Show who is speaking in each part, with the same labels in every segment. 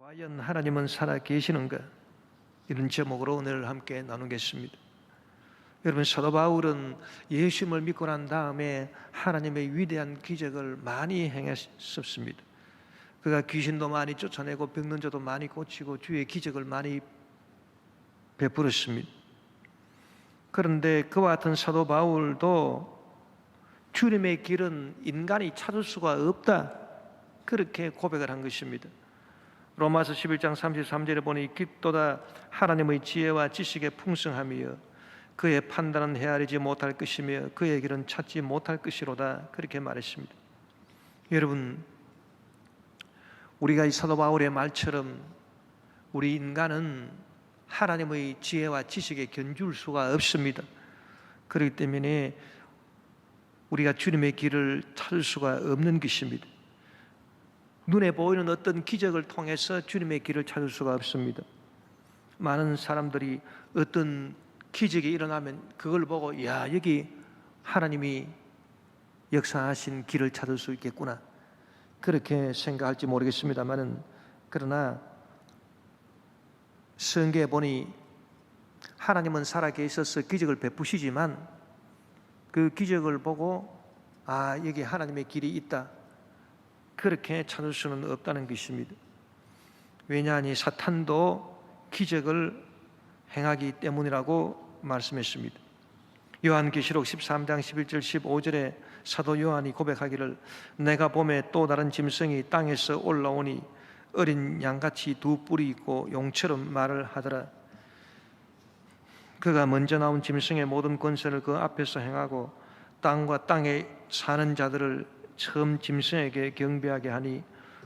Speaker 1: 과연 하나님은 살아 계시는가? 이런 제목으로 오늘 함께 나누겠습니다. 여러분, 사도 바울은 예수님을 믿고 난 다음에 하나님의 위대한 기적을 많이 행했었습니다. 그가 귀신도 많이 쫓아내고 병든 자도 많이 고치고 주의 기적을 많이 베풀었습니다. 그런데 그와 같은 사도 바울도 주님의 길은 인간이 찾을 수가 없다, 그렇게 고백을 한 것입니다. 로마서 11장 33절에 보니 깊도다 하나님의 지혜와 지식의 풍성함이여 그의 판단은 헤아리지 못할 것이며 그의 길은 찾지 못할 것이로다, 그렇게 말했습니다. 여러분, 우리가 이 사도 바울의 말처럼 우리 인간은 하나님의 지혜와 지식에 견줄 수가 없습니다. 그렇기 때문에 우리가 주님의 길을 찾을 수가 없는 것입니다. 눈에 보이는 어떤 기적을 통해서 주님의 길을 찾을 수가 없습니다. 많은 사람들이 어떤 기적이 일어나면 그걸 보고 야, 여기 하나님이 역사하신 길을 찾을 수 있겠구나, 그렇게 생각할지 모르겠습니다만은, 그러나 성경에 보니 하나님은 살아계셔서 기적을 베푸시지만 그 기적을 보고 아, 여기 하나님의 길이 있다, 그렇게 찾을 수는 없다는 것입니다. 왜냐하니 사탄도 기적을 행하기 때문이라고 말씀했습니다. 요한계시록 13장 11절 15절에 사도 요한이 고백하기를 내가 봄에 또 다른 짐승이 땅에서 올라오니 어린 양같이 두 뿔이 있고 용처럼 말을 하더라. 그가 먼저 나온 짐승의 모든 권세를 그 앞에서 행하고 땅과 땅에 사는 자들을 처음 짐승에게 경배하게 하니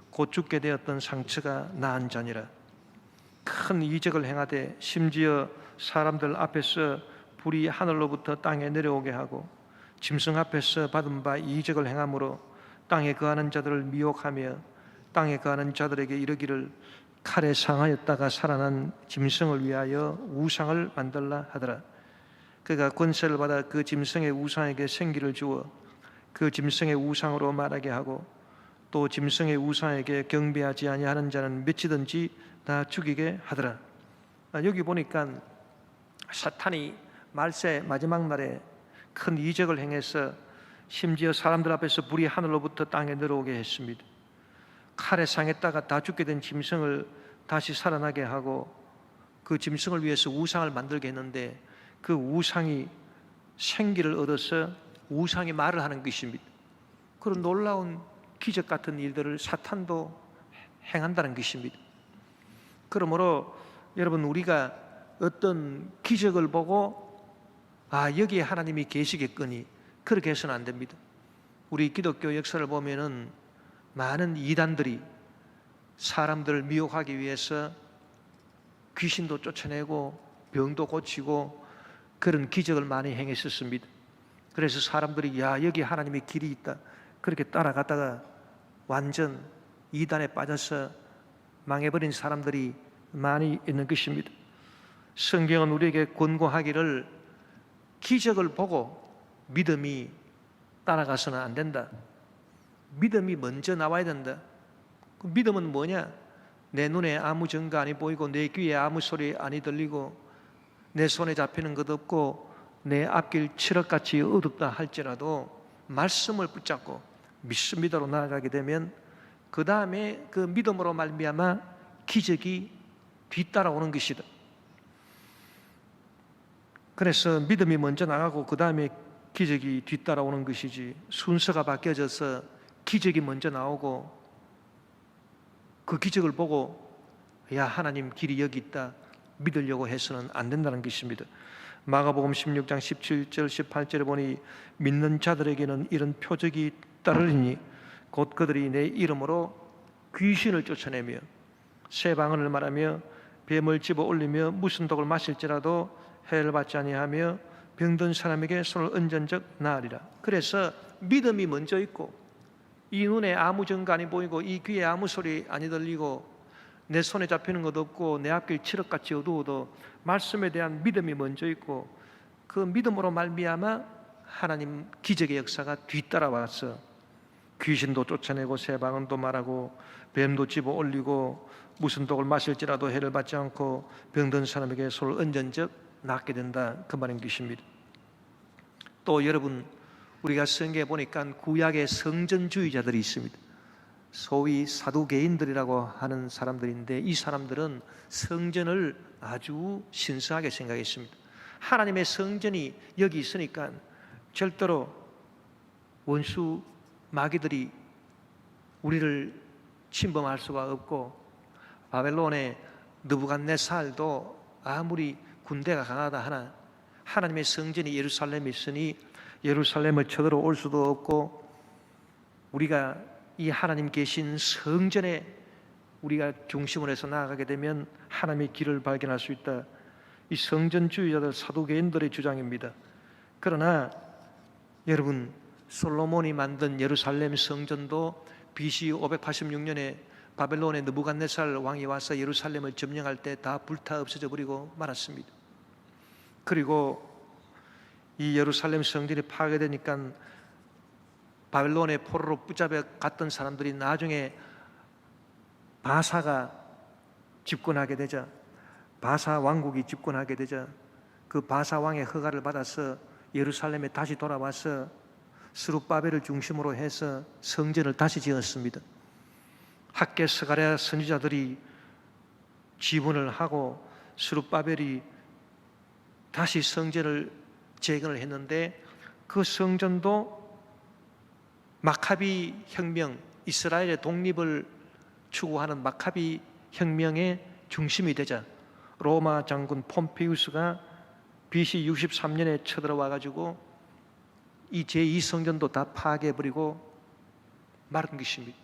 Speaker 1: 곧 죽게 되었던 상처가 나은 자니라. 큰 이적을 행하되 심지어 사람들 앞에서 불이 하늘로부터 땅에 내려오게 하고 짐승 앞에서 받은 바 이적을 행함으로 땅에 거하는 자들을 미혹하며 땅에 거하는 자들에게 이르기를 칼에 상하였다가 살아난 짐승을 위하여 우상을 만들라 하더라. 그가 권세를 받아 그 짐승의 우상에게 생기를 주어 그 짐승의 우상으로 말하게 하고 또 짐승의 우상에게 경배하지 아니하는 자는 몇이든지 다 죽이게 하더라. 여기 보니까 사탄이 말세 마지막 날에 큰 이적을 행해서 심지어 사람들 앞에서 불이 하늘로부터 땅에 내려오게 했습니다. 칼에 상했다가 다 죽게 된 짐승을 다시 살아나게 하고 그 짐승을 위해서 우상을 만들게 했는데 그 우상이 생기를 얻어서 우상이 말을 하는 것입니다. 그런 놀라운 기적 같은 일들을 사탄도 행한다는 것입니다. 그러므로 여러분, 우리가 어떤 기적을 보고 아, 여기에 하나님이 계시겠거니, 그렇게 해서는 안 됩니다. 우리 기독교 역사를 보면은 많은 이단들이 사람들을 미혹하기 위해서 귀신도 쫓아내고 병도 고치고 그런 기적을 많이 행했었습니다. 그래서 사람들이 야, 여기 하나님의 길이 있다, 그렇게 따라갔다가 완전 이단에 빠져서 망해버린 사람들이 많이 있는 것입니다. 성경은 우리에게 권고하기를 기적을 보고 믿음이 따라가서는 안 된다. 믿음이 먼저 나와야 된다. 그 믿음은 뭐냐? 내 눈에 아무 증거 아니 보이고 내 귀에 아무 소리 아니 들리고 내 손에 잡히는 것 없고 내 앞길 칠흑같이 어둡다 할지라도 말씀을 붙잡고 믿습니다로 나아가게 되면 그 다음에 그 믿음으로 말미암아 기적이 뒤따라오는 것이다. 그래서 믿음이 먼저 나가고 그 다음에 기적이 뒤따라오는 것이지, 순서가 바뀌어져서 기적이 먼저 나오고 그 기적을 보고 야, 하나님 길이 여기 있다 믿으려고 해서는 안 된다는 것입니다. 마가복음 16장 17절 18절에 보니 믿는 자들에게는 이런 표적이 따르리니 곧 그들이 내 이름으로 귀신을 쫓아내며 새 방언을 말하며 뱀을 집어 올리며 무슨 독을 마실지라도 해를 받지 아니하며 병든 사람에게 손을 얹은 적 나으리라. 그래서 믿음이 먼저 있고 이 눈에 아무 증거 아니 보이고 이 귀에 아무 소리 아니 들리고 내 손에 잡히는 것도 없고 내 앞길 칠흑같이 어두워도 말씀에 대한 믿음이 먼저 있고 그 믿음으로 말미암아 하나님 기적의 역사가 뒤따라와서 귀신도 쫓아내고 새방언도 말하고 뱀도 집어 올리고 무슨 독을 마실지라도 해를 받지 않고 병든 사람에게 손을 얹은즉 낫게 된다, 그 말인 것입니다. 또 여러분, 우리가 성경에 보니까 구약의 성전주의자들이 있습니다. 소위 사두개인들이라고 하는 사람들인데, 이 사람들은 성전을 아주 신성하게 생각했습니다. 하나님의 성전이 여기 있으니까 절대로 원수 마귀들이 우리를 침범할 수가 없고, 바벨론의 느부갓네살도 아무리 군대가 강하다 하나 하나님의 성전이 예루살렘에 있으니 예루살렘을 쳐들어올 수도 없고, 우리가 이 하나님 계신 성전에 우리가 중심을 해서 나아가게 되면 하나님의 길을 발견할 수 있다. 이 성전주의자들, 사두개인들의 주장입니다. 그러나 여러분, 솔로몬이 만든 예루살렘 성전도 BC 586년에 바벨론의 느부갓네살 왕이 와서 예루살렘을 점령할 때 다 불타 없어져 버리고 말았습니다. 그리고 이 예루살렘 성전이 파괴되니까 바벨론의 포로로 붙잡혀 갔던 사람들이 나중에 바사가 집권하게 되자, 바사 왕국이 집권하게 되자 그 바사 왕의 허가를 받아서 예루살렘에 다시 돌아와서 스룹바벨을 중심으로 해서 성전을 다시 지었습니다. 학개 스가랴 선지자들이 지분을 하고 스룹바벨이 다시 성전을 재건을 했는데, 그 성전도 마카비 혁명, 이스라엘의 독립을 추구하는 마카비 혁명의 중심이 되자 로마 장군 폼페이우스가 BC 63년에 쳐들어와 가지고 이 제2성전도 다 파괴해버리고 말은 것입니다.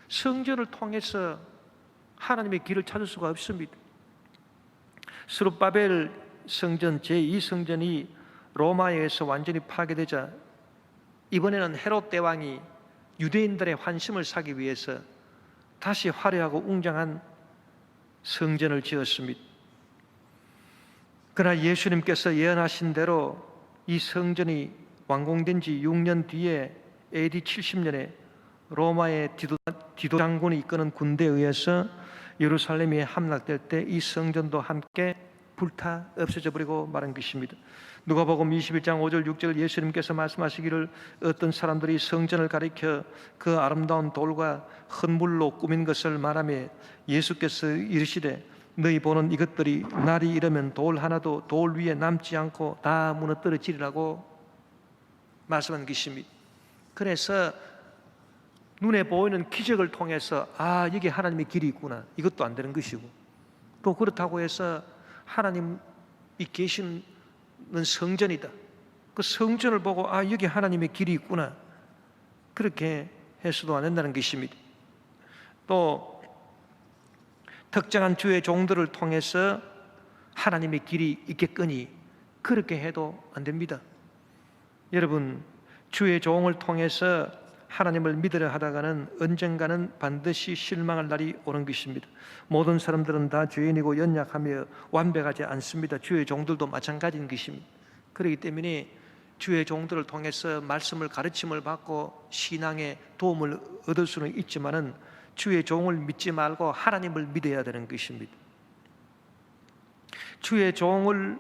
Speaker 1: 성전을 통해서 하나님의 길을 찾을 수가 없습니다. 스룹바벨 성전, 제2성전이 로마에 의해서 완전히 파괴되자 이번에는 헤롯 대왕이 유대인들의 환심을 사기 위해서 다시 화려하고 웅장한 성전을 지었습니다. 그러나 예수님께서 예언하신 대로 이 성전이 완공된 지 6년 뒤에 AD 70년에 로마의 디도 장군이 이끄는 군대에 의해서 예루살렘이 함락될 때 이 성전도 함께 불타 없어져 버리고 말한 것입니다. 누가복음 21장 5절 6절 예수님께서 말씀하시기를 어떤 사람들이 성전을 가리켜 그 아름다운 돌과 헌물로 꾸민 것을 말하며 예수께서 이르시되 너희 보는 이것들이 날이 이르면 돌 하나도 돌 위에 남지 않고 다 무너뜨려지리라고 말씀한 것입니다. 그래서 눈에 보이는 기적을 통해서 이게 하나님의 길이 있구나, 이것도 안 되는 것이고, 또 그렇다고 해서 하나님이 계시는 성전이다, 그 성전을 보고 여기 하나님의 길이 있구나, 그렇게 해서도 안 된다는 것입니다. 또 특정한 주의 종들을 통해서 하나님의 길이 있겠거니 그렇게 해도 안 됩니다. 여러분, 주의 종을 통해서 하나님을 믿으려 하다가는 언젠가는 반드시 실망할 날이 오는 것입니다. 모든 사람들은 다 죄인이고 연약하며 완벽하지 않습니다. 주의 종들도 마찬가지인 것입니다. 그렇기 때문에 주의 종들을 통해서 말씀을 가르침을 받고 신앙의 도움을 얻을 수는 있지만은 주의 종을 믿지 말고 하나님을 믿어야 되는 것입니다. 주의 종을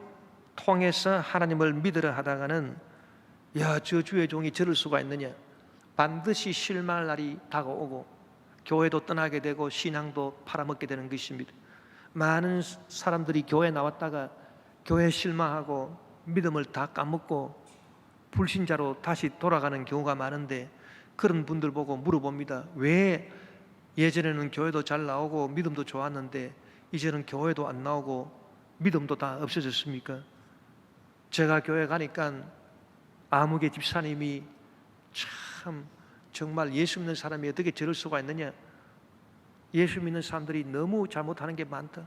Speaker 1: 통해서 하나님을 믿으려 하다가는 저 주의 종이 저럴 수가 있느냐, 반드시 실망할 날이 다가오고 교회도 떠나게 되고 신앙도 팔아먹게 되는 것입니다. 많은 사람들이 교회 나왔다가 교회 실망하고 믿음을 다 까먹고 불신자로 다시 돌아가는 경우가 많은데, 그런 분들 보고 물어봅니다. 왜 예전에는 교회도 잘 나오고 믿음도 좋았는데 이제는 교회도 안 나오고 믿음도 다 없어졌습니까? 제가 교회 가니까 아무개 집사님이 참 정말 예수 믿는 사람이 어떻게 저럴 수가 있느냐, 예수 믿는 사람들이 너무 잘못하는 게 많다,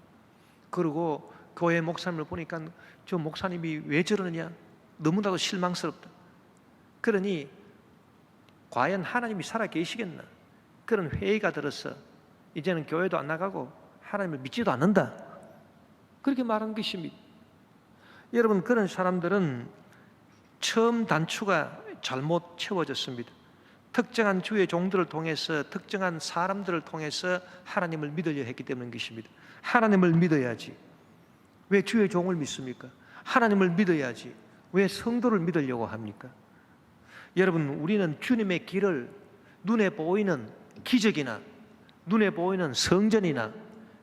Speaker 1: 그리고 교회 목사님을 보니까 저 목사님이 왜 저러느냐, 너무나도 실망스럽다. 그러니 과연 하나님이 살아 계시겠나, 그런 회의가 들어서 이제는 교회도 안 나가고 하나님을 믿지도 않는다, 그렇게 말한 것입니다. 여러분, 그런 사람들은 처음 단추가 잘못 채워졌습니다. 특정한 주의 종들을 통해서, 특정한 사람들을 통해서 하나님을 믿으려 했기 때문인 것입니다. 하나님을 믿어야지 왜 주의 종을 믿습니까? 하나님을 믿어야지 왜 성도를 믿으려고 합니까? 여러분, 우리는 주님의 길을 눈에 보이는 기적이나, 눈에 보이는 성전이나,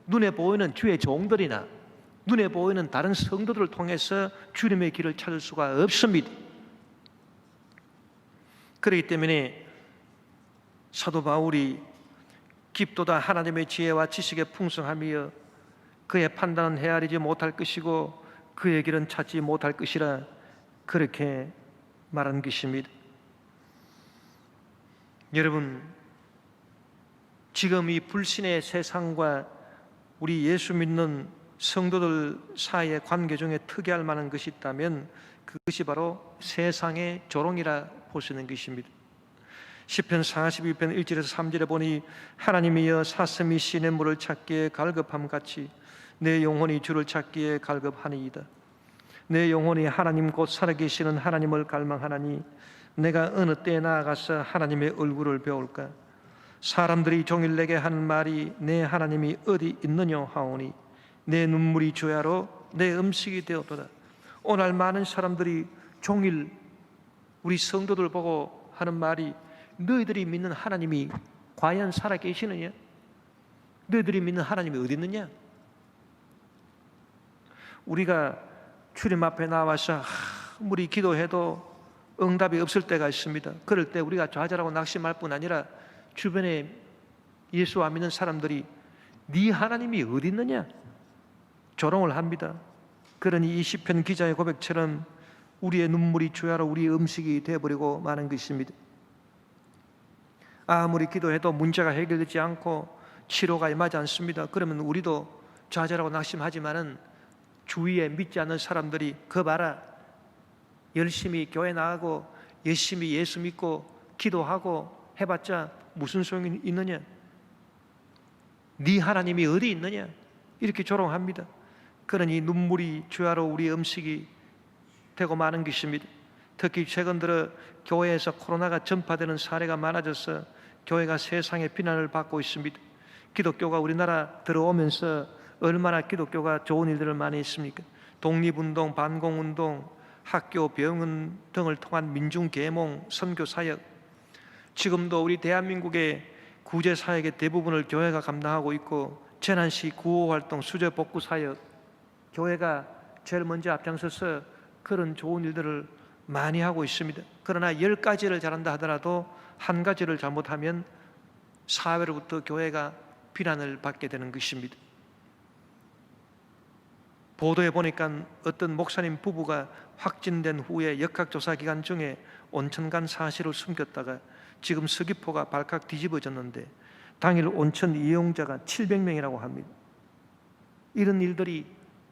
Speaker 1: 눈에 보이는 주의 종들이나, 눈에 보이는 다른 성도들을 통해서 주님의 길을 찾을 수가 없습니다. 그렇기 때문에 사도 바울이 깊도다 하나님의 지혜와 지식의 풍성함이여 그의 판단은 헤아리지 못할 것이고 그의 길은 찾지 못할 것이라, 그렇게 말한 것입니다. 여러분, 지금 이 불신의 세상과 우리 예수 믿는 성도들 사이의 관계 중에 특이할 만한 것이 있다면 그것이 바로 세상의 조롱이라 볼 수 있는 것입니다. 시편 42편 1절에서 3절에 보니 하나님이여 사슴이 시냇물을 찾기에 갈급함 같이 내 영혼이 주를 찾기에 갈급하니이다. 내 영혼이 하나님 곧 살아계시는 하나님을 갈망하나니 내가 어느 때에 나아가서 하나님의 얼굴을 배울까? 사람들이 종일 내게 하는 말이 내 하나님이 어디 있느냐 하오니 내 눈물이 주야로 내 음식이 되었도다. 오늘 많은 사람들이 종일 우리 성도들 보고 하는 말이 너희들이 믿는 하나님이 과연 살아계시느냐? 너희들이 믿는 하나님이 어디 있느냐? 우리가 주님 앞에 나와서 아무리 기도해도 응답이 없을 때가 있습니다. 그럴 때 우리가 좌절하고 낙심할 뿐 아니라 주변에 예수와 믿는 사람들이 네 하나님이 어디 있느냐? 조롱을 합니다. 그러니 이 시편 기자의 고백처럼 우리의 눈물이 주야로 우리의 음식이 되어버리고 마는 것입니다. 아무리 기도해도 문제가 해결되지 않고 치료가 임하지 않습니다. 그러면 우리도 좌절하고 낙심하지만은 주위에 믿지 않는 사람들이 그 봐라, 열심히 교회 나가고 열심히 예수 믿고 기도하고 해봤자 무슨 소용이 있느냐? 네 하나님이 어디 있느냐? 이렇게 조롱합니다. 그러니 눈물이 주야로 우리 음식이 되고 마는 것입니다. 특히 최근 들어 교회에서 코로나가 전파되는 사례가 많아져서 교회가 세상의 비난을 받고 있습니다. 기독교가 우리나라 들어오면서 얼마나 기독교가 좋은 일들을 많이 했습니까? 독립운동, 반공운동, 학교, 병원 등을 통한 민중계몽, 선교사역, 지금도 우리 대한민국의 구제사역의 대부분을 교회가 감당하고 있고 재난시 구호활동, 수저복구사역, 교회가 제일 먼저 앞장서서 그런 좋은 일들을 많이 하고 있습니다. 그러나 10가지를 잘한다 하더라도 한 가지를 잘못하면 사회로부터 교회가 비난을 받게 되는 것입니다. 보도에 보니까 어떤 목사님 부부가 확진된 후에 역학조사 기간 중에 온천 간 사실을 숨겼다가 지금 서귀포가 발칵 뒤집어졌는데 당일 온천 이용자가 700명이라고 합니다. 이런 일들이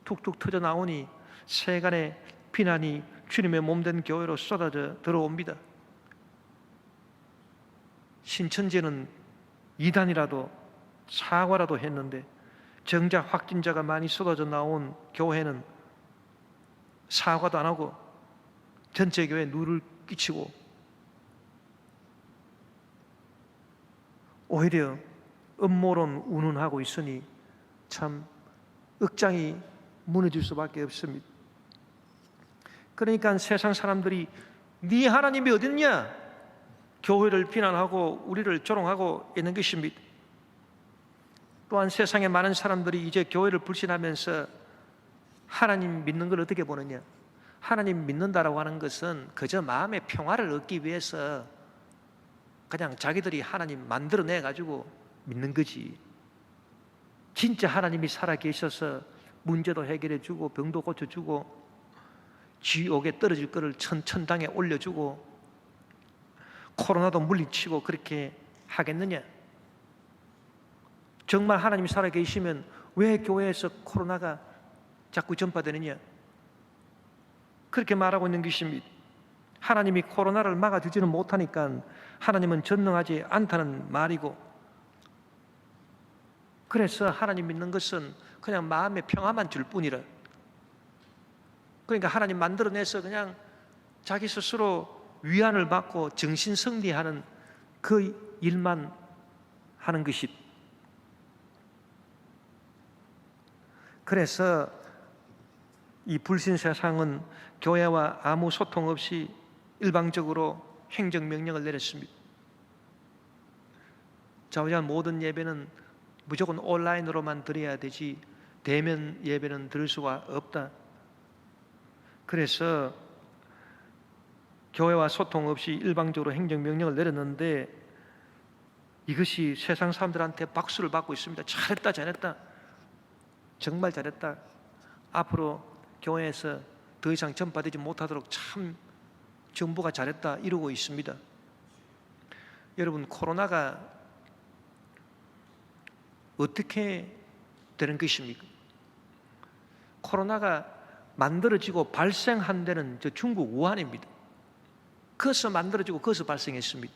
Speaker 1: 툭툭 터져 나오니 세간의 비난이 주님의 몸된 교회로 쏟아져 들어옵니다. 신천지는 이단이라도 사과라도 했는데 정작 확진자가 많이 쏟아져 나온 교회는 사과도 안 하고 전체 교회에 누를 끼치고 오히려 음모론 운운하고 있으니 참 억장이 무너질 수밖에 없습니다. 그러니까 세상 사람들이 네 하나님이 어디 있냐? 교회를 비난하고 우리를 조롱하고 있는 것입니다. 또한 세상에 많은 사람들이 이제 교회를 불신하면서 하나님 믿는 걸 어떻게 보느냐? 하나님 믿는다라고 하는 것은 그저 마음의 평화를 얻기 위해서 그냥 자기들이 하나님 만들어내 가지고 믿는 거지. 진짜 하나님이 살아계셔서 문제도 해결해 주고 병도 고쳐주고 지옥에 떨어질 거를 천당에 올려주고 코로나도 물리치고 그렇게 하겠느냐? 정말 하나님이 살아계시면 왜 교회에서 코로나가 자꾸 전파되느냐? 그렇게 말하고 있는 것입니다. 하나님이 코로나를 막아주지는 못하니까 하나님은 전능하지 않다는 말이고, 그래서 하나님 믿는 것은 그냥 마음의 평화만 줄 뿐이라. 그러니까 하나님 만들어내서 그냥 자기 스스로 위안을 받고 정신승리하는 그 일만 하는 것이. 그래서 이 불신 세상은 교회와 아무 소통 없이 일방적으로 행정명령을 내렸습니다. 자우지간 모든 예배는 무조건 온라인으로만 드려야 되지 대면 예배는 드릴 수가 없다. 그래서 교회와 소통 없이 일방적으로 행정명령을 내렸는데 이것이 세상 사람들한테 박수를 받고 있습니다. 잘했다, 잘했다. 정말 잘했다. 앞으로 교회에서 더 이상 전파되지 못하도록 참 정부가 잘했다 이러고 있습니다. 여러분, 코로나가 어떻게 되는 것입니까? 코로나가 만들어지고 발생한 데는 저 중국 우한입니다. 거기서 만들어지고 거기서 발생했습니다.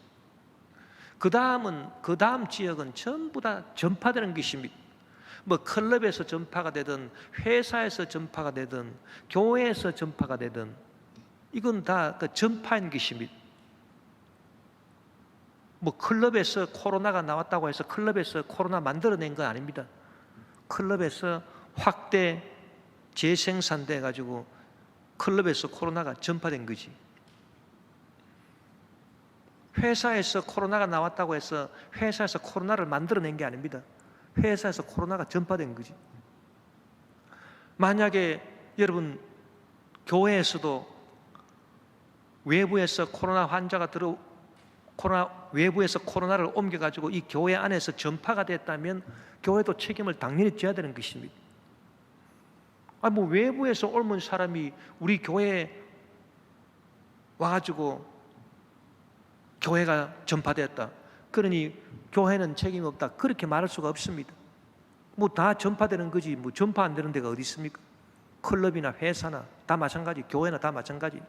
Speaker 1: 그 다음 지역은 전부 다 전파되는 것입니다. 뭐 클럽에서 전파가 되든 회사에서 전파가 되든 교회에서 전파가 되든 이건 다 그 전파인 것입니다. 뭐 클럽에서 코로나가 나왔다고 해서 클럽에서 코로나 만들어낸 건 아닙니다. 클럽에서 확대 재생산돼 가지고 클럽에서 코로나가 전파된 거지. 회사에서 코로나가 나왔다고 해서 회사에서 코로나를 만들어낸 게 아닙니다. 회사에서 코로나가 전파된 거지. 만약에 여러분 교회에서도 외부에서 코로나 환자가 외부에서 코로나를 옮겨가지고 이 교회 안에서 전파가 됐다면 교회도 책임을 당연히 져야 되는 것입니다. 뭐 외부에서 옮은 사람이 우리 교회에 와가지고 교회가 전파됐다. 그러니 교회는 책임 없다. 그렇게 말할 수가 없습니다. 뭐 다 전파되는 거지. 뭐 전파 안 되는 데가 어디 있습니까? 클럽이나 회사나 다 마찬가지. 교회나 다 마찬가지.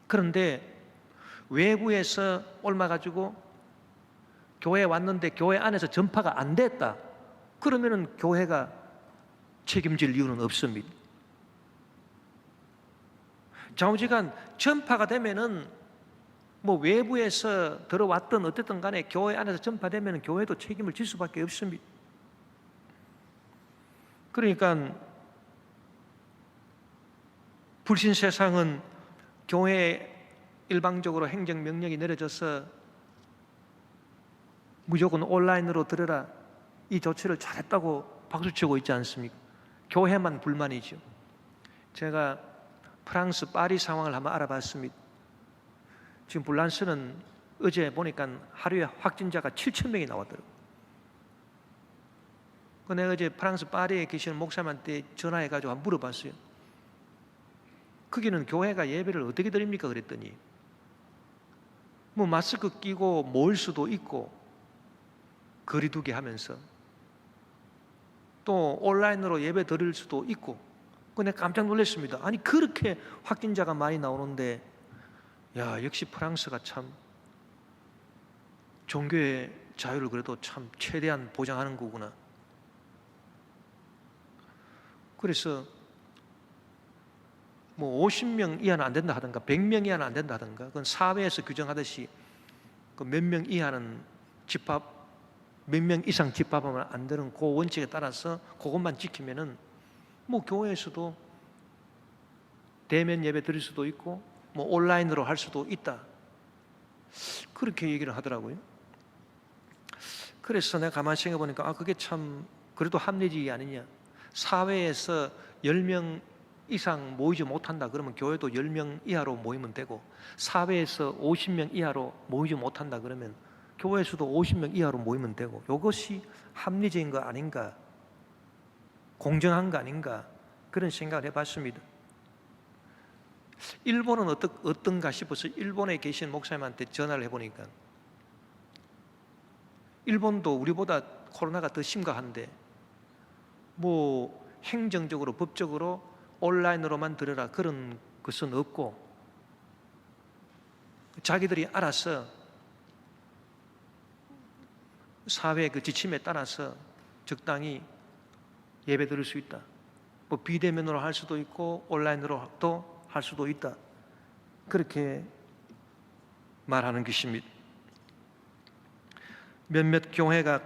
Speaker 1: 그런데 외부에서 옮아가지고 교회에 왔는데 교회 안에서 전파가 안 됐다. 그러면은 교회가 책임질 이유는 없습니다. 좌우지간 전파가 되면은 뭐 외부에서 들어왔든 어쨌든 간에 교회 안에서 전파되면 교회도 책임을 질 수밖에 없습니다. 그러니까 불신 세상은 교회에 일방적으로 행정명령이 내려져서 무조건 온라인으로 들으라 이 조치를 잘했다고 박수치고 있지 않습니까? 교회만 불만이죠. 제가 프랑스 파리 상황을 한번 알아봤습니다. 지금 불란스는 어제 보니까 하루에 확진자가 7,000명이 나왔더라고요. 내가 어제 프랑스 파리에 계시는 목사님한테 전화해가지고 한번 물어봤어요. 거기는 교회가 예배를 어떻게 드립니까? 그랬더니 뭐 마스크 끼고 모일 수도 있고 거리두기 하면서 또 온라인으로 예배 드릴 수도 있고. 내가 깜짝 놀랐습니다. 아니 그렇게 확진자가 많이 나오는데 야, 역시 프랑스가 참 종교의 자유를 그래도 참 최대한 보장하는 거구나. 그래서 뭐 50명 이하는 안 된다 하든가 100명 이하는 안 된다 하든가 그건 사회에서 규정하듯이 그 몇 명 이하는 집합, 몇 명 이상 집합하면 안 되는 그 원칙에 따라서 그것만 지키면은 뭐 교회에서도 대면 예배 드릴 수도 있고 뭐 온라인으로 할 수도 있다. 그렇게 얘기를 하더라고요. 그래서 내가 가만히 생각해 보니까 그게 참 그래도 합리적이 아니냐. 사회에서 10명 이상 모이지 못한다 그러면 교회도 10명 이하로 모이면 되고 사회에서 50명 이하로 모이지 못한다 그러면 교회에서도 50명 이하로 모이면 되고 이것이 합리적인 거 아닌가, 공정한 거 아닌가 그런 생각을 해봤습니다. 일본은 어떤가 싶어서 일본에 계신 목사님한테 전화를 해보니까 일본도 우리보다 코로나가 더 심각한데 뭐 행정적으로 법적으로 온라인으로만 들으라 그런 것은 없고 자기들이 알아서 사회 그 지침에 따라서 적당히 예배 드릴 수 있다. 뭐 비대면으로 할 수도 있고 온라인으로도 할 수도 있다. 그렇게 말하는 것입니다. 몇몇 교회가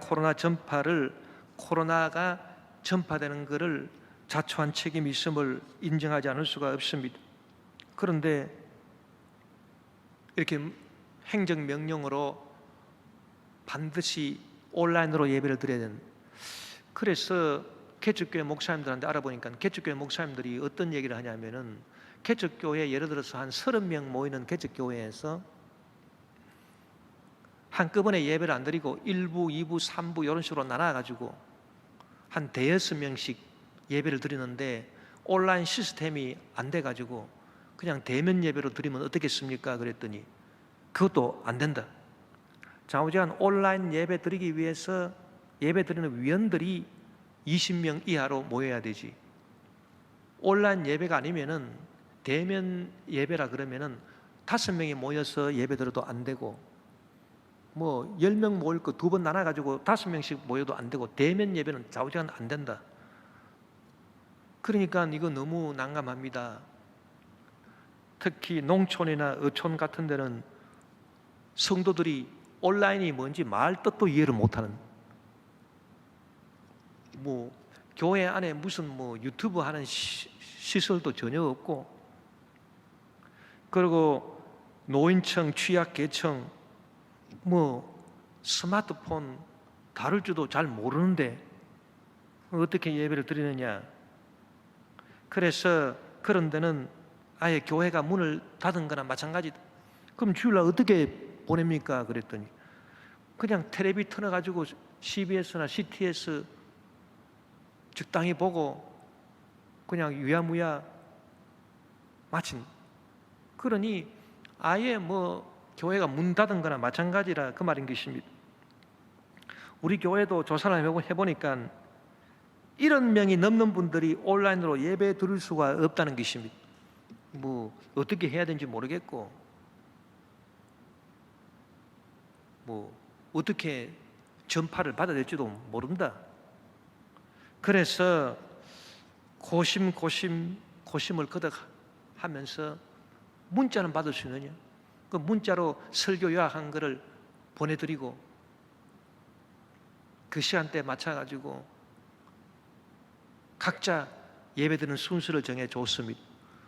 Speaker 1: 코로나가 전파되는 것을 자초한 책임이 있음을 인정하지 않을 수가 없습니다. 그런데 이렇게 행정명령으로 반드시 온라인으로 예배를 드려야 되는, 그래서 개척교회 목사님들한테 알아보니까 개척교회 목사님들이 어떤 얘기를 하냐면은, 개척교회 예를 들어서 한 30명 모이는 개척교회에서 한꺼번에 예배를 안 드리고 1부, 2부, 3부 이런 식으로 나눠가지고 한 대여섯 명씩 예배를 드리는데 온라인 시스템이 안 돼가지고 그냥 대면 예배로 드리면 어떻겠습니까? 그랬더니 그것도 안 된다. 좌우지간 온라인 예배 드리기 위해서 예배 드리는 위원들이 20명 이하로 모여야 되지, 온라인 예배가 아니면은 대면 예배라 그러면은 5명이 모여서 예배 드려도 안 되고, 뭐 10명 모일 거 2번 나눠가지고 5명씩 모여도 안 되고, 대면 예배는 좌우지간 안 된다. 그러니까 이거 너무 난감합니다. 특히 농촌이나 어촌 같은 데는 성도들이 온라인이 뭔지 말 뜻도 이해를 못하는, 뭐 교회 안에 무슨 뭐 유튜브 하는 시설도 전혀 없고, 그리고 노인층, 취약계층 뭐 스마트폰 다룰 줄도 잘 모르는데 어떻게 예배를 드리느냐. 그래서 그런 데는 아예 교회가 문을 닫은 거나 마찬가지다. 그럼 주일날 어떻게 보냅니까? 그랬더니 그냥 텔레비 틀어가지고 CBS나 CTS 적당히 보고 그냥 유야무야 마친. 그러니 아예 뭐 교회가 문 닫은 거나 마찬가지라 그 말인 것입니다. 우리 교회도 조사를 해보니까 1,000명이 넘는 분들이 온라인으로 예배 드릴 수가 없다는 것입니다. 뭐 어떻게 해야 되는지 모르겠고, 뭐 어떻게 전파를 받아야 될지도 모른다. 그래서 고심을 거듭하면서 문자는 받을 수 있느냐, 그 문자로 설교 요약한 거를 보내드리고 그 시간대에 맞춰가지고 각자 예배드리는 순서를 정해 줬습니다.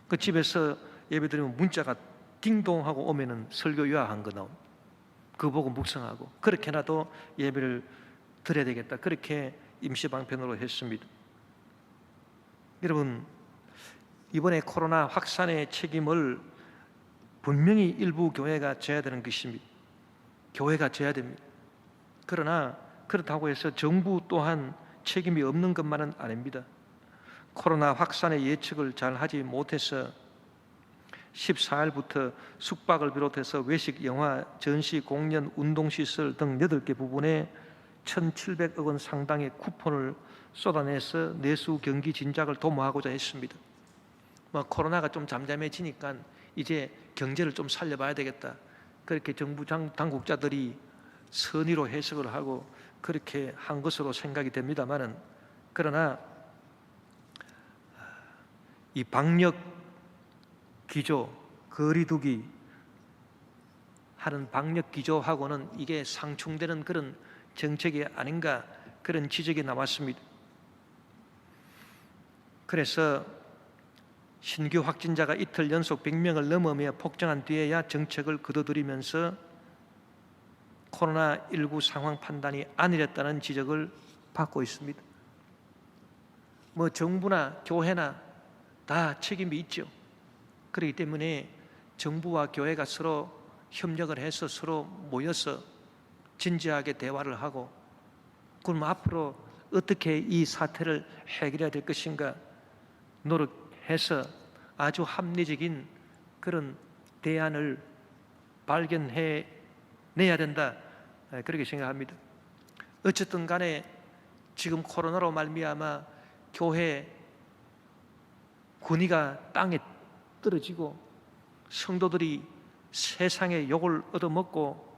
Speaker 1: 그 집에서 예배드리면 문자가 띵동하고 오면은 설교 요약한 거 나옵니다. 그거 보고 묵상하고, 그렇게라도 예배를 드려야 되겠다. 그렇게 임시방편으로 했습니다. 여러분, 이번에 코로나 확산의 책임을 분명히 일부 교회가 져야 되는 것입니다. 교회가 져야 됩니다. 그러나 그렇다고 해서 정부 또한 책임이 없는 것만은 아닙니다. 코로나 확산의 예측을 잘 하지 못해서 14일부터 숙박을 비롯해서 외식, 영화, 전시, 공연, 운동시설 등 8개 부분에 1,700억 원 상당의 쿠폰을 쏟아내서 내수 경기 진작을 도모하고자 했습니다. 코로나가 좀 잠잠해지니까 이제 경제를 좀 살려봐야 되겠다. 그렇게 정부 당국자들이 선의로 해석을 하고 그렇게 한 것으로 생각이 됩니다만은, 그러나 이 방역 기조, 거리두기 하는 방역 기조하고는 이게 상충되는 그런 정책이 아닌가, 그런 지적이 나왔습니다. 그래서 신규 확진자가 이틀 연속 100명을 넘으며 폭증한 뒤에야 정책을 거둬들이면서 코로나19 상황 판단이 안일했다는 지적을 받고 있습니다. 뭐 정부나 교회나 다 책임이 있죠. 그렇기 때문에 정부와 교회가 서로 협력을 해서 서로 모여서 진지하게 대화를 하고, 그럼 앞으로 어떻게 이 사태를 해결해야 될 것인가 노력해서 아주 합리적인 그런 대안을 발견해 내야 된다, 그렇게 생각합니다. 어쨌든 간에 지금 코로나로 말미암아 교회 권위가 땅에 떨어지고 성도들이 세상의 욕을 얻어먹고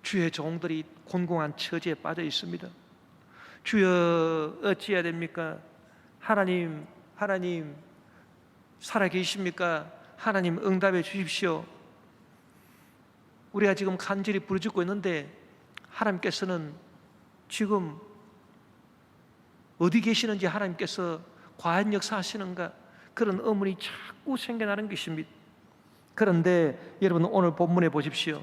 Speaker 1: 주의 종들이 곤궁한 처지에 빠져 있습니다. 주여 어찌해야 됩니까? 하나님 살아계십니까? 하나님 응답해 주십시오. 우리가 지금 간절히 부르짖고 있는데 하나님께서는 지금 어디 계시는지, 하나님께서 과연 역사하시는가, 그런 의문이 자꾸 생겨나는 것입니다. 그런데 여러분, 오늘 본문에 보십시오.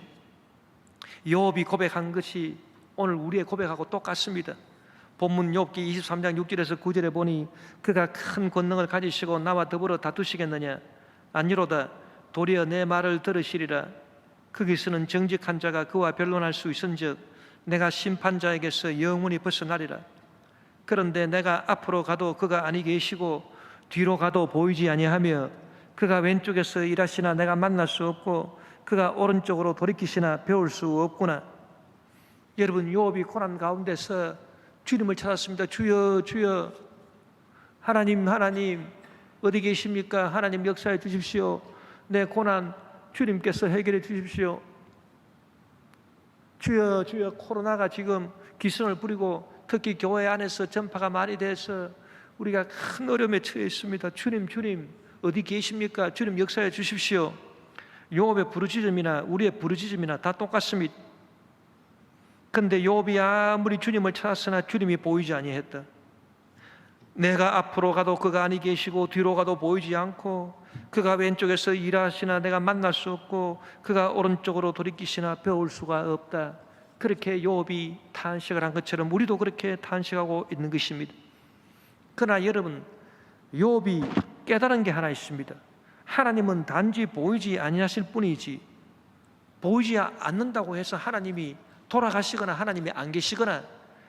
Speaker 1: 욥이 고백한 것이 오늘 우리의 고백하고 똑같습니다. 본문 욥기 23장 6절에서 9절에 보니 그가 큰 권능을 가지시고 나와 더불어 다투시겠느냐? 아니로다. 도리어 내 말을 들으시리라. 거기서는 정직한 자가 그와 변론할 수 있은즉 내가 심판자에게서 영원히 벗어나리라. 그런데 내가 앞으로 가도 그가 아니 계시고 뒤로 가도 보이지 아니하며 그가 왼쪽에서 일하시나 내가 만날 수 없고 그가 오른쪽으로 돌이키시나 배울 수 없구나. 여러분, 욥이 고난 가운데서 주님을 찾았습니다. 주여, 주여, 하나님, 하나님 어디 계십니까? 하나님 역사해 주십시오. 내 고난 주님께서 해결해 주십시오. 주여, 주여, 코로나가 지금 기승을 부리고 특히 교회 안에서 전파가 많이 돼서 우리가 큰 어려움에 처해 있습니다. 주님, 주님 어디 계십니까? 주님 역사해 주십시오. 욥의 부르짖음이나 우리의 부르짖음이나 다 똑같습니다. 그런데 욥이 아무리 주님을 찾았으나 주님이 보이지 아니했다. 내가 앞으로 가도 그가 아니 계시고 뒤로 가도 보이지 않고 그가 왼쪽에서 일하시나 내가 만날 수 없고 그가 오른쪽으로 돌이키시나 배울 수가 없다. 그렇게 욥이 탄식을 한 것처럼 우리도 그렇게 탄식하고 있는 것입니다. 그러나 여러분, 욥이 깨달은 게 하나 있습니다. 하나님은 단지 보이지 아니하실 뿐이지, 보이지 않는다고 해서 하나님이 돌아가시거나 하나님이 안 계시거나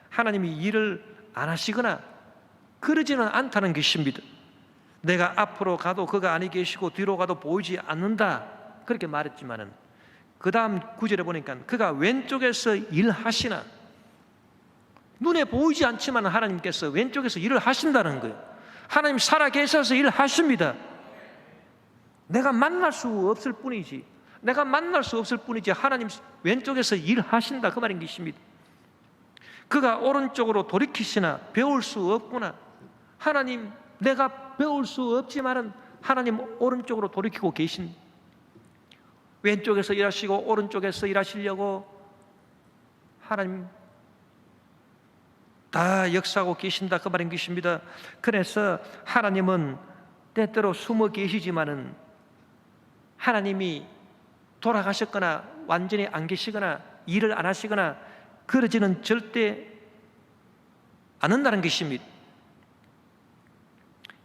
Speaker 1: 하나님이 일을 안 하시거나 그러지는 않다는 것입니다. 내가 앞으로 가도 그가 아니 계시고 뒤로 가도 보이지 않는다, 그렇게 말했지만은 그 다음 구절에 보니까 그가 왼쪽에서 일하시나, 눈에 보이지 않지만 하나님께서 왼쪽에서 일을 하신다는 거예요. 하나님 살아계셔서 일하십니다. 내가 만날 수 없을 뿐이지, 내가 만날 수 없을 뿐이지 하나님 왼쪽에서 일하신다, 그 말인 것입니다. 그가 오른쪽으로 돌이키시나 배울 수 없구나. 하나님, 내가 배울 수 없지만은 하나님 오른쪽으로 돌이키고 계신, 왼쪽에서 일하시고 오른쪽에서 일하시려고 하나님 다 역사하고 계신다, 그 말인 것입니다. 그래서 하나님은 때때로 숨어 계시지만은 하나님이 돌아가셨거나 완전히 안 계시거나 일을 안 하시거나 그러지는 절대 않는다는 것입니다.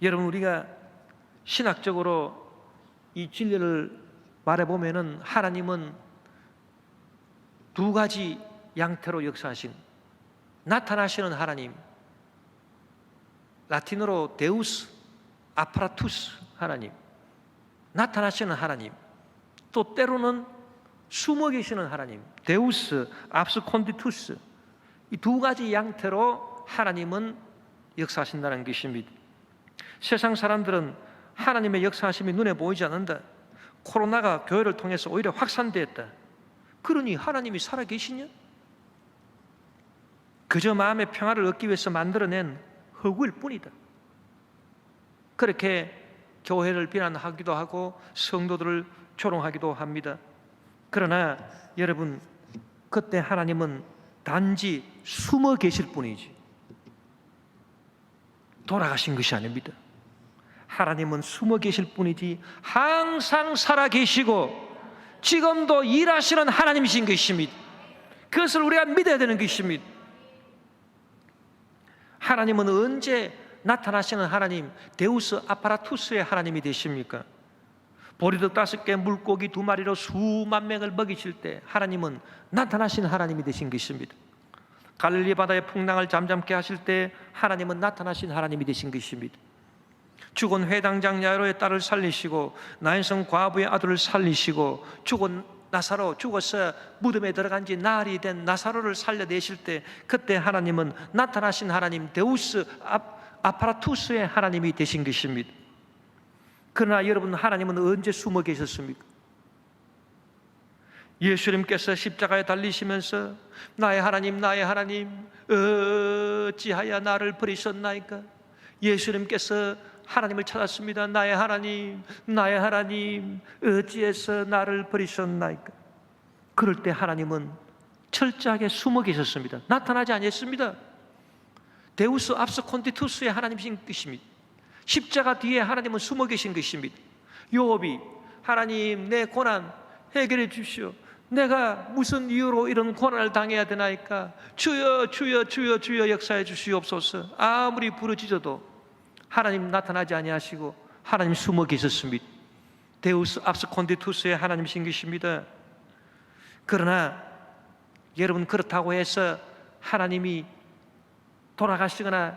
Speaker 1: 여러분, 우리가 신학적으로 이 진리를 말해보면은 하나님은 두 가지 양태로 역사하신, 나타나시는 하나님, 라틴어로 데우스 아파라투스 하나님, 나타나시는 하나님, 또 때로는 숨어 계시는 하나님, 데우스 압스콘디투스, 이 두 가지 양태로 하나님은 역사하신다는 것입니다. 세상 사람들은 하나님의 역사하심이 눈에 보이지 않는다, 코로나가 교회를 통해서 오히려 확산되었다, 그러니 하나님이 살아계시냐? 그저 마음의 평화를 얻기 위해서 만들어낸 허구일 뿐이다. 그렇게 교회를 비난하기도 하고 성도들을 조롱하기도 합니다. 그러나 여러분, 그때 하나님은 단지 숨어 계실 뿐이지 돌아가신 것이 아닙니다. 하나님은 숨어 계실 뿐이지 항상 살아 계시고 지금도 일하시는 하나님이신 것입니다. 그것을 우리가 믿어야 되는 것입니다. 하나님은 언제 나타나시는 하나님, 데우스 아파라투스의 하나님이 되십니까? 보리떡 5개, 물고기 2마리로 수만 명을 먹이실 때 하나님은 나타나시는 하나님이 되신 것입니다. 갈릴리 바다의 풍랑을 잠잠케 하실 때 하나님은 나타나신 하나님이 되신 것입니다. 죽은 회당장 야이로의 딸을 살리시고 나인성 과부의 아들을 살리시고 죽은 나사로, 죽어서 무덤에 들어간 지 나흘이 된 나사로를 살려내실 때 그때 하나님은 나타나신 하나님, 데우스 아파라투스의 하나님이 되신 것입니다. 그러나 여러분, 하나님은 언제 숨어 계셨습니까? 예수님께서 십자가에 달리시면서 나의 하나님, 나의 하나님, 어찌하여 나를 버리셨나이까? 예수님께서 하나님을 찾았습니다. 나의 하나님, 나의 하나님, 어찌해서 나를 버리셨나이까? 그럴 때 하나님은 철저하게 숨어 계셨습니다. 나타나지 않았습니다. 데우스 압스콘디투스의 하나님이신 것입니다. 십자가 뒤에 하나님은 숨어 계신 것입니다. 요업이 하나님 내 고난 해결해 주십시오. 내가 무슨 이유로 이런 고난을 당해야 되나이까? 주여 주여 주여 주여 역사해 주시옵소서. 아무리 부르짖어도 하나님 나타나지 아니하시고 하나님 숨어 계셨습니다. 데우스 압스콘디투스의 하나님이신 것입니다. 그러나 여러분, 그렇다고 해서 하나님이 돌아가시거나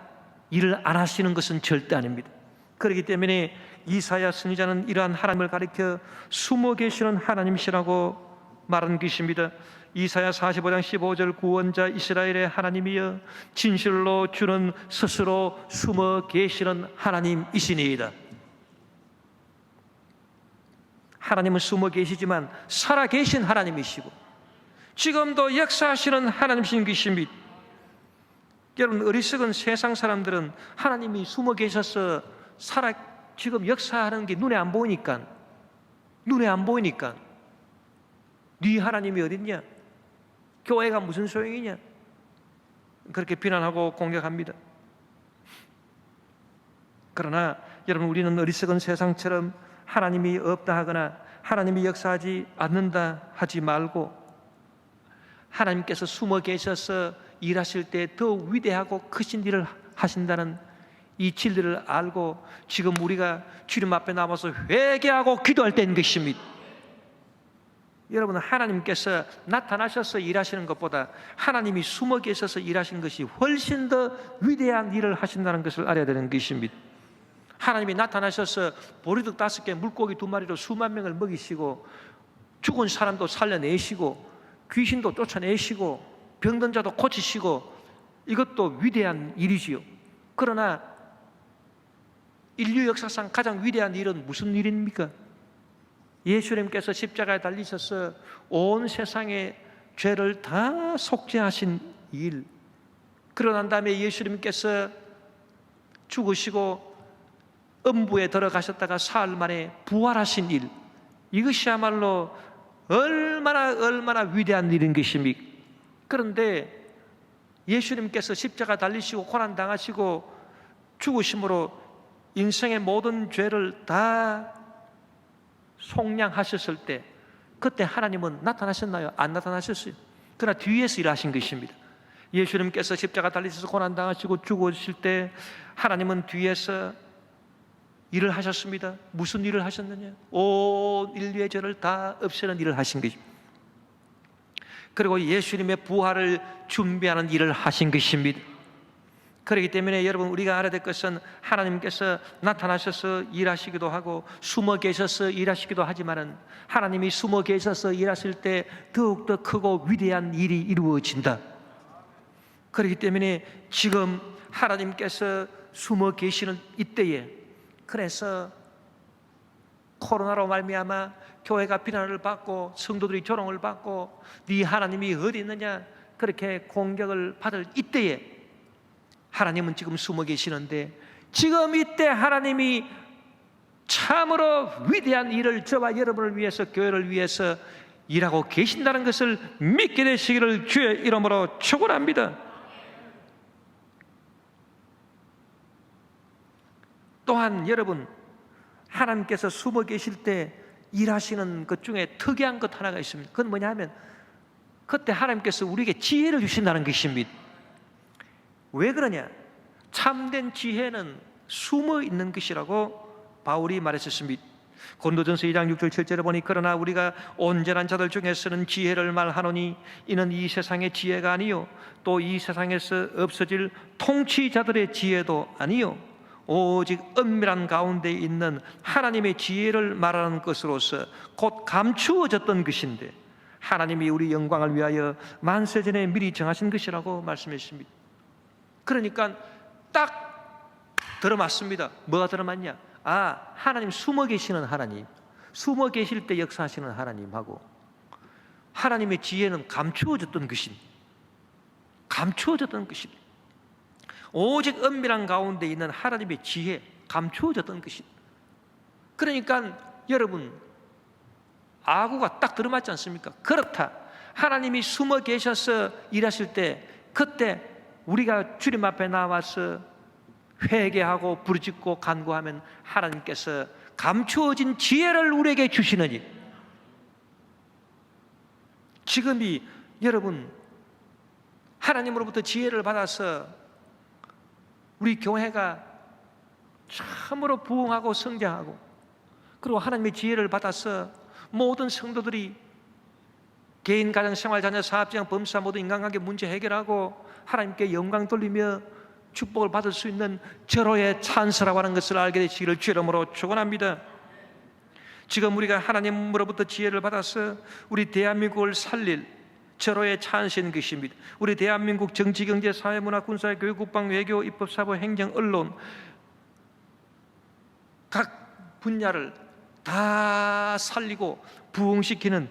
Speaker 1: 일을 안 하시는 것은 절대 아닙니다. 그렇기 때문에 이사야 선지자는 이러한 하나님을 가리켜 숨어 계시는 하나님이시라고 말한 것입니다. 이사야 45장 15절 구원자 이스라엘의 하나님이여 진실로 주는 스스로 숨어 계시는 하나님이시니이다. 하나님은 숨어 계시지만 살아 계신 하나님이시고 지금도 역사하시는 하나님이신 것입니다. 여러분, 어리석은 세상 사람들은 하나님이 숨어 계셔서 지금 역사하는 게 눈에 안 보이니까 네 하나님이 어딨냐? 교회가 무슨 소용이냐? 그렇게 비난하고 공격합니다. 그러나 여러분, 우리는 어리석은 세상처럼 하나님이 없다 하거나 하나님이 역사하지 않는다 하지 말고 하나님께서 숨어 계셔서 일하실 때 더 위대하고 크신 일을 하신다는 이 진리를 알고 지금 우리가 주님 앞에 나와서 회개하고 기도할 때인 것입니다. 여러분, 하나님께서 나타나셔서 일하시는 것보다 하나님이 숨어 계셔서 일하시는 것이 훨씬 더 위대한 일을 하신다는 것을 알아야 되는 것입니다. 하나님이 나타나셔서 보리떡 5개 물고기 2마리로 수만 명을 먹이시고 죽은 사람도 살려내시고 귀신도 쫓아내시고 병든 자도 고치시고 이것도 위대한 일이지요. 그러나 인류 역사상 가장 위대한 일은 무슨 일입니까? 예수님께서 십자가에 달리셔서 온 세상의 죄를 다 속죄하신 일, 그러고 난 다음에 예수님께서 죽으시고 음부에 들어가셨다가 사흘 만에 부활하신 일, 이것이야말로 얼마나 위대한 일인 것입니까? 그런데 예수님께서 십자가 달리시고 고난당하시고 죽으심으로 인생의 모든 죄를 다 속량하셨을 때 그때 하나님은 나타나셨나요? 안 나타나셨어요. 그러나 뒤에서 일하신 것입니다. 예수님께서 십자가 달리셔서 고난당하시고 죽으실 때 하나님은 뒤에서 일을 하셨습니다. 무슨 일을 하셨느냐? 온 인류의 죄를 다 없애는 일을 하신 것입니다. 그리고 예수님의 부활을 준비하는 일을 하신 것입니다. 그렇기 때문에 여러분, 우리가 알아야 될 것은 하나님께서 나타나셔서 일하시기도 하고 숨어 계셔서 일하시기도 하지만은 하나님이 숨어 계셔서 일하실 때 더욱더 크고 위대한 일이 이루어진다. 그렇기 때문에 지금 하나님께서 숨어 계시는 이때에, 그래서 코로나로 말미암아 교회가 비난을 받고 성도들이 조롱을 받고 네 하나님이 어디 있느냐 그렇게 공격을 받을 이때에 하나님은 지금 숨어 계시는데, 지금 이때 하나님이 참으로 위대한 일을 저와 여러분을 위해서, 교회를 위해서 일하고 계신다는 것을 믿게 되시기를 주의 이름으로 축원합니다. 또한 여러분, 하나님께서 숨어 계실 때 일하시는 것 중에 특이한 것 하나가 있습니다. 그건 뭐냐 하면 그때 하나님께서 우리에게 지혜를 주신다는 것입니다. 왜 그러냐? 참된 지혜는 숨어 있는 것이라고 바울이 말했었습니다. 고린도전서 2장 6절 7절에 보니 그러나 우리가 온전한 자들 중에서는 지혜를 말하노니 이는 이 세상의 지혜가 아니요 또 이 세상에서 없어질 통치자들의 지혜도 아니요 오직 은밀한 가운데 있는 하나님의 지혜를 말하는 것으로서 곧 감추어졌던 것인데 하나님이 우리 영광을 위하여 만세전에 미리 정하신 것이라고 말씀했습니다. 그러니까 딱 들어맞습니다. 뭐가 들어맞냐? 하나님 숨어 계시는 하나님, 숨어 계실 때 역사하시는 하나님하고 하나님의 지혜는 감추어졌던 것입니다. 감추어졌던 것입니다. 오직 은밀한 가운데 있는 하나님의 지혜, 감추어졌던 것입니다. 그러니까 여러분, 아구가 딱 들어맞지 않습니까? 그렇다, 하나님이 숨어 계셔서 일하실 때, 그때 우리가 주님 앞에 나와서 회개하고 부르짖고 간구하면 하나님께서 감추어진 지혜를 우리에게 주시느니, 지금이 여러분 하나님으로부터 지혜를 받아서 우리 교회가 참으로 부흥하고 성장하고, 그리고 하나님의 지혜를 받아서 모든 성도들이 개인, 가정, 생활, 자녀, 사업장, 범사 모든 인간관계 문제 해결하고 하나님께 영광 돌리며 축복을 받을 수 있는 절호의 찬스라고 하는 것을 알게 되시기를 주 이름으로 축원합니다. 지금 우리가 하나님으로부터 지혜를 받아서 우리 대한민국을 살릴 절호의 찬스인 것입니다. 우리 대한민국 정치, 경제, 사회, 문화, 군사, 교육, 국방, 외교, 입법, 사법, 행정, 언론 각 분야를 다 살리고 부흥시키는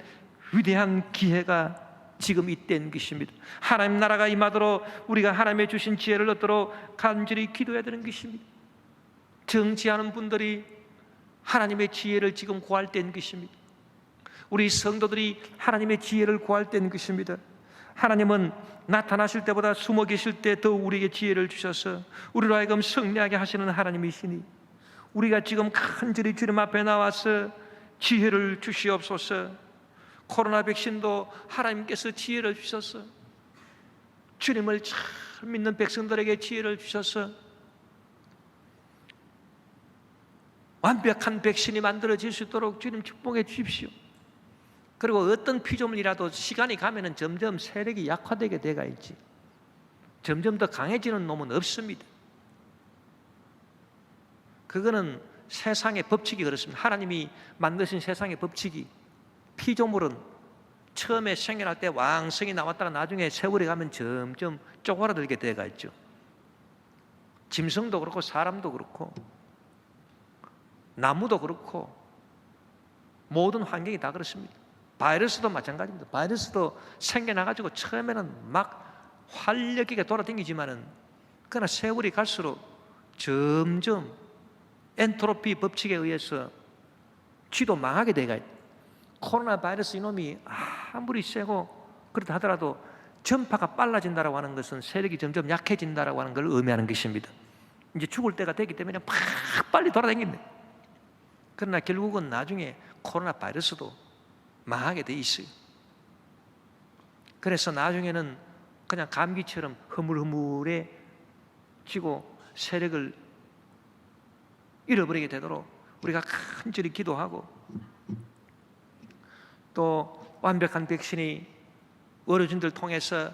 Speaker 1: 위대한 기회가 지금 이때인 것입니다. 하나님 나라가 임하도록 우리가 하나님의 주신 지혜를 얻도록 간절히 기도해야 되는 것입니다. 정치하는 분들이 하나님의 지혜를 지금 구할 때인 것입니다. 우리 성도들이 하나님의 지혜를 구할 때인 것입니다. 하나님은 나타나실 때보다 숨어 계실 때 더 우리에게 지혜를 주셔서 우리로 하여금 승리하게 하시는 하나님이시니, 우리가 지금 간절히 주님 앞에 나와서 지혜를 주시옵소서. 코로나 백신도 하나님께서 지혜를 주셔서 주님을 참 믿는 백성들에게 지혜를 주셔서 완벽한 백신이 만들어질 수 있도록 주님 축복해 주십시오. 그리고 어떤 피조물이라도 시간이 가면은 점점 세력이 약화되게 돼가 있지, 점점 더 강해지는 놈은 없습니다. 그거는 세상의 법칙이 그렇습니다. 하나님이 만드신 세상의 법칙이, 피조물은 처음에 생겨날 때 왕성이 나왔다가 나중에 세월이 가면 점점 쪼그라들게 돼가 있죠. 짐승도 그렇고 사람도 그렇고 나무도 그렇고 모든 환경이 다 그렇습니다. 바이러스도 마찬가지입니다. 바이러스도 생겨나가지고 처음에는 막 활력 있게 돌아다니지만은 그러나 세월이 갈수록 점점 엔트로피 법칙에 의해서 쥐도 망하게 돼가 있다. 코로나 바이러스 이놈이 아무리 세고 그렇다 하더라도 전파가 빨라진다라고 하는 것은 세력이 점점 약해진다라고 하는 걸 의미하는 것입니다. 이제 죽을 때가 되기 때문에 막 빨리 돌아다니는데, 그러나 결국은 나중에 코로나 바이러스도 망하게 돼 있어요. 그래서 나중에는 그냥 감기처럼 흐물흐물해지고 세력을 잃어버리게 되도록 우리가 간절히 기도하고, 또 완벽한 백신이 의료진들 통해서,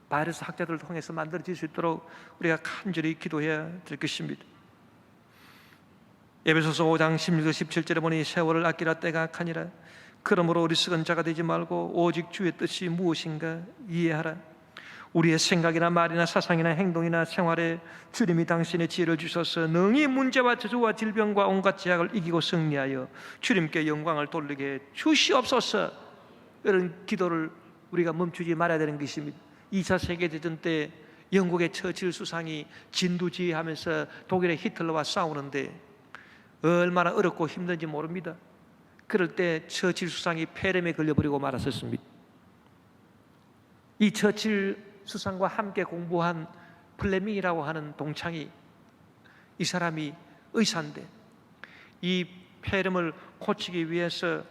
Speaker 1: 바이러스 학자들을 통해서 만들어질 수 있도록 우리가 간절히 기도해야 될 것입니다. 에베소서 5장 16절 17절에 보니 세월을 아끼라 때가 악하니라. 그러므로 어리석은 자가 되지 말고 오직 주의 뜻이 무엇인가 이해하라. 우리의 생각이나 말이나 사상이나 행동이나 생활에 주님이 당신의 지혜를 주셔서 능히 문제와 저주와 질병과 온갖 제약을 이기고 승리하여 주님께 영광을 돌리게 주시옵소서. 이런 기도를 우리가 멈추지 말아야 되는 것입니다. 2차 세계대전 때 영국의 처칠 수상이 진두지휘하면서 독일의 히틀러와 싸우는데 얼마나 어렵고 힘든지 모릅니다. 그럴 때 처칠 수상이 폐렴에 걸려버리고 말았었습니다. 이 처칠 수상과 함께 공부한 플레밍이라고 하는 동창이, 이 사람이 의사인데 이 폐렴을 고치기 위해서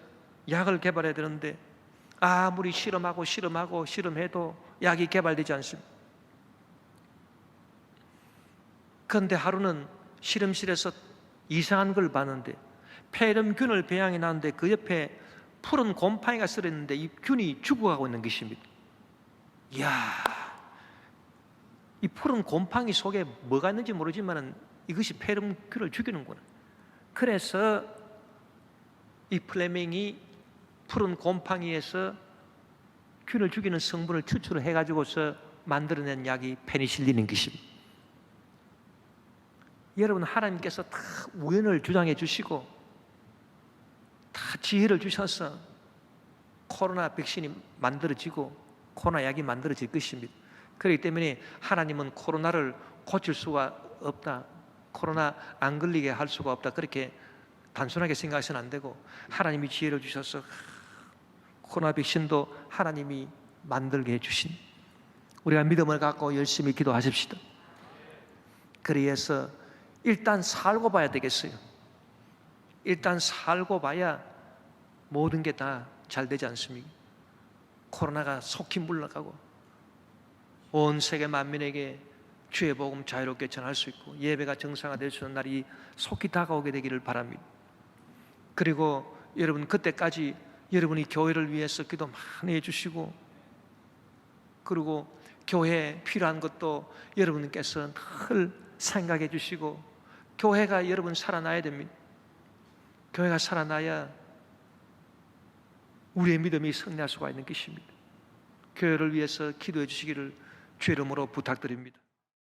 Speaker 1: 약을 개발해야 되는데 아무리 실험해도 약이 개발되지 않습니다. 그런데 하루는 실험실에서 이상한 걸 봤는데 폐렴균을 배양해 놨는데 그 옆에 푸른 곰팡이가 쓰러있는데 이 균이 죽어가고 있는 것입니다. 이야, 이 푸른 곰팡이 속에 뭐가 있는지 모르지만 이것이 폐렴균을 죽이는구나. 그래서 이 플레밍이 푸른 곰팡이에서 균을 죽이는 성분을 추출을 해가지고서 만들어낸 약이 페니실린인 것입니다. 여러분, 하나님께서 다 우연을 주장해 주시고 다 지혜를 주셔서 코로나 백신이 만들어지고 코로나 약이 만들어질 것입니다. 그렇기 때문에 하나님은 코로나를 고칠 수가 없다, 코로나 안 걸리게 할 수가 없다, 그렇게 단순하게 생각해서는 안 되고 하나님이 지혜를 주셔서 코로나 백신도 하나님이 만들게 해주신, 우리가 믿음을 갖고 열심히 기도하십시다. 그래서 일단 살고 봐야 되겠어요. 일단 살고 봐야 모든 게 다 잘 되지 않습니까? 코로나가 속히 물러가고 온 세계 만민에게 주의 복음 자유롭게 전할 수 있고 예배가 정상화될 수 있는 날이 속히 다가오게 되기를 바랍니다. 그리고 여러분, 그때까지 여러분이 교회를 위해서 기도 많이 해주시고, 그리고 교회에 필요한 것도 여러분께서 늘 생각해 주시고, 교회가 여러분 살아나야 됩니다. 교회가 살아나야 우리의 믿음이 승리할 수가 있는 것입니다. 교회를 위해서 기도해 주시기를 주의 이름으로 부탁드립니다.